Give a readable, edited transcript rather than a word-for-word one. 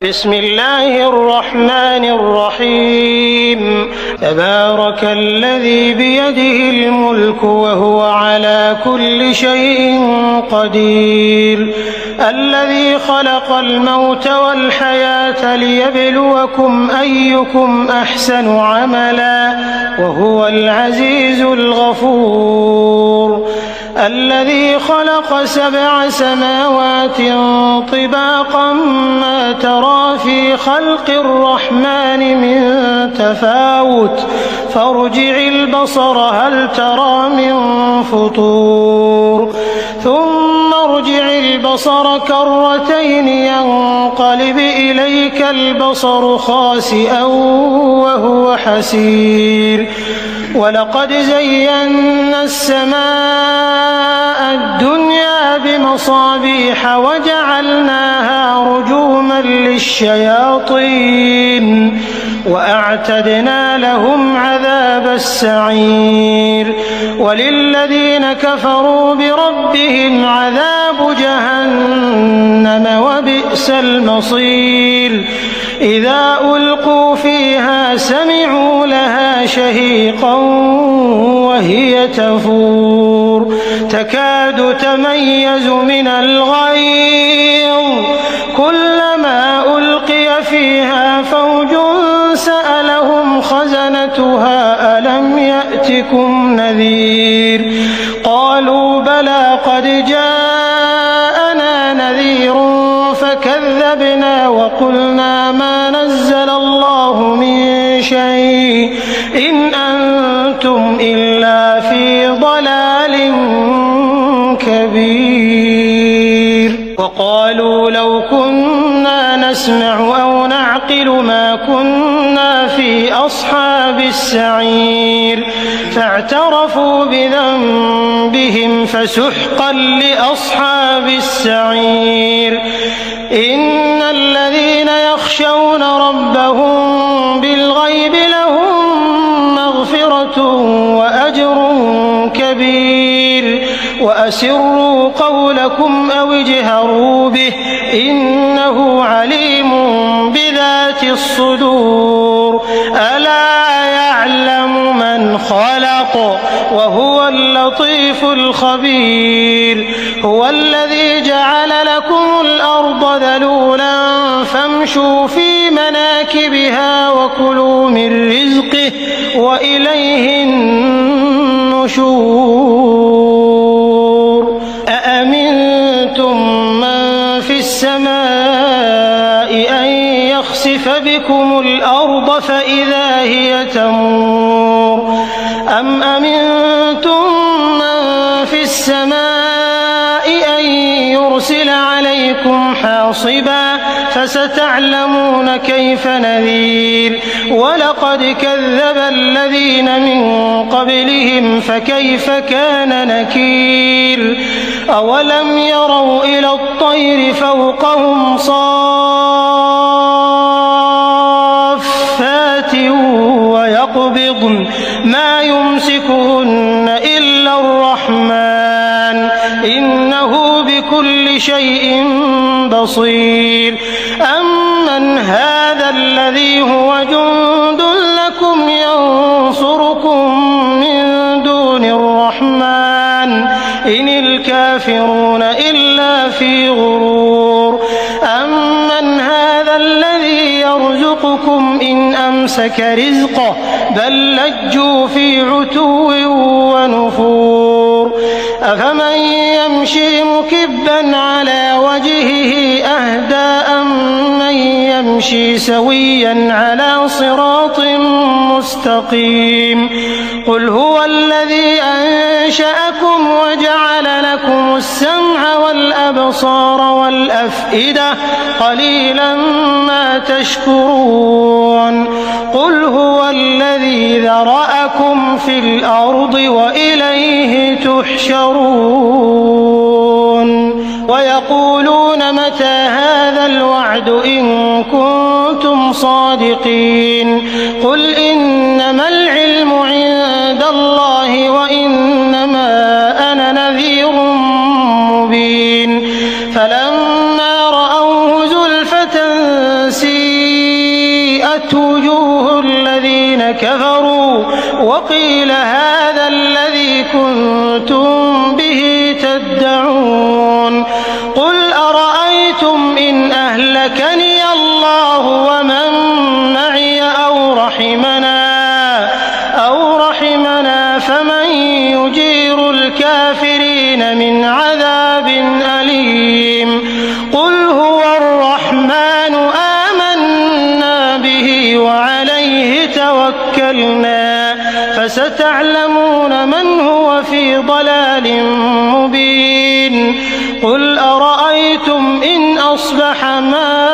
بسم الله الرحمن الرحيم تبارك الذي بيده الملك وهو على كل شيء قدير الذي خلق الموت والحياة ليبلوكم أيكم أحسن عملا وهو العزيز الغفور الذي خلق 7 سماوات طباقا ما ترى في خلق الرحمن من تفاوت فارجع البصر هل ترى من فطور ثم ارجع البصر كرتين ينقلب إليك البصر خاسئا وهو حسير ولقد زينا السماء الدنيا بمصابيح وجعلناها رجوما للشياطين وأعتدنا لهم عذاب السعير وللذين كفروا بربهم عذاب جهنم وبئس المصير إذا ألقوا فيها سمعوا لها شهيقا وهي تفور تكاد تميز من الغيظ كلما ألقي فيها فوج سألهم خزنتها ألم يأتكم نذير قالوا بلى قد جاءنا نذير فكذبنا وقلنا ما نزل الله من شيء إن أنتم إلا في ضلال كبير وقالوا لو كنا نسمع أو نعقل ما كنا في أصحاب السعير فاعترفوا بذنبهم فسحقا لأصحاب السعير إن الذين يخشون ربهم بالغيب لهم مغفرة وأجر كبير وأسروا قولكم أو اجهروا به إنه عليم بذات الصدور ألا يعلم من خلق وهو اللطيف الخبير هو الذي جعل لكم الأرض ذلولا فامشوا في مناكبها وكلوا من رزقه وإليه النشور أأمنتم من في السماء أن يخسف بكم الأرض فإذا هي تمور أم أمنتم من في السماء أن يرسل عليكم حاصبا فستعلمون كيف نذير ولقد كذب الذين من قبلهم فكيف كان نكير أولم يروا إلى الطير فوقهم صافات ويقبضن ما يمسكهن إلا الرحمن إنه بكل شيء بصير أمن هذا الذي هو جند لكم ينصركم من دون الرحمن إن الكافرون إلا في غرور أمن هذا الذي يرزقكم إن أمسك رزقه بل لجوا في عتو ونفور أفمن يمشي مكبا على وجهه أهدى أمن يمشي سويا على صراط مستقيم قل هو الذي أنشأكم وجعل لكم السمع والأبصار والأفئدة قليلا ما تشكرون قل هو الذي ذرأكم في الأرض وإليه تحشرون ويقولون متى هذا الوعد إن كنتم صادقين قل إنما العلم عند الله وإنما أنا نذير مبين فلما رأوه زلفة وَأُبْرِزَتْ وُجُوهُ الَّذِينَ كَفَرُوا وَقِيلَ هَٰذَا الَّذِي كُنتُم بِهِ تَدَّعُونَ قُلْ أَرَأَيْتُمْ إِنْ أَهْلَكَنِيَ اللَّهُ وَمَن مَّعِيَ أَوْ رَحِمَنَا فَمَن يُجِيرُ الْكَافِرِينَ مِنْ عَذَابٍ أَلِيمٍ قُلْ هُوَ الرَّحْمَٰنُ آمَنَّا بِهِ وَعَلَيْهِ تَوَكَّلْنَا فَسَتَعْلَمُونَ مَنْ هُوَ فِي ضَلَالٍ مُّبِينٍ قُلْ أَرَأَيْتُمْ إِنْ أَصْبَحَ مَاؤُكُمْ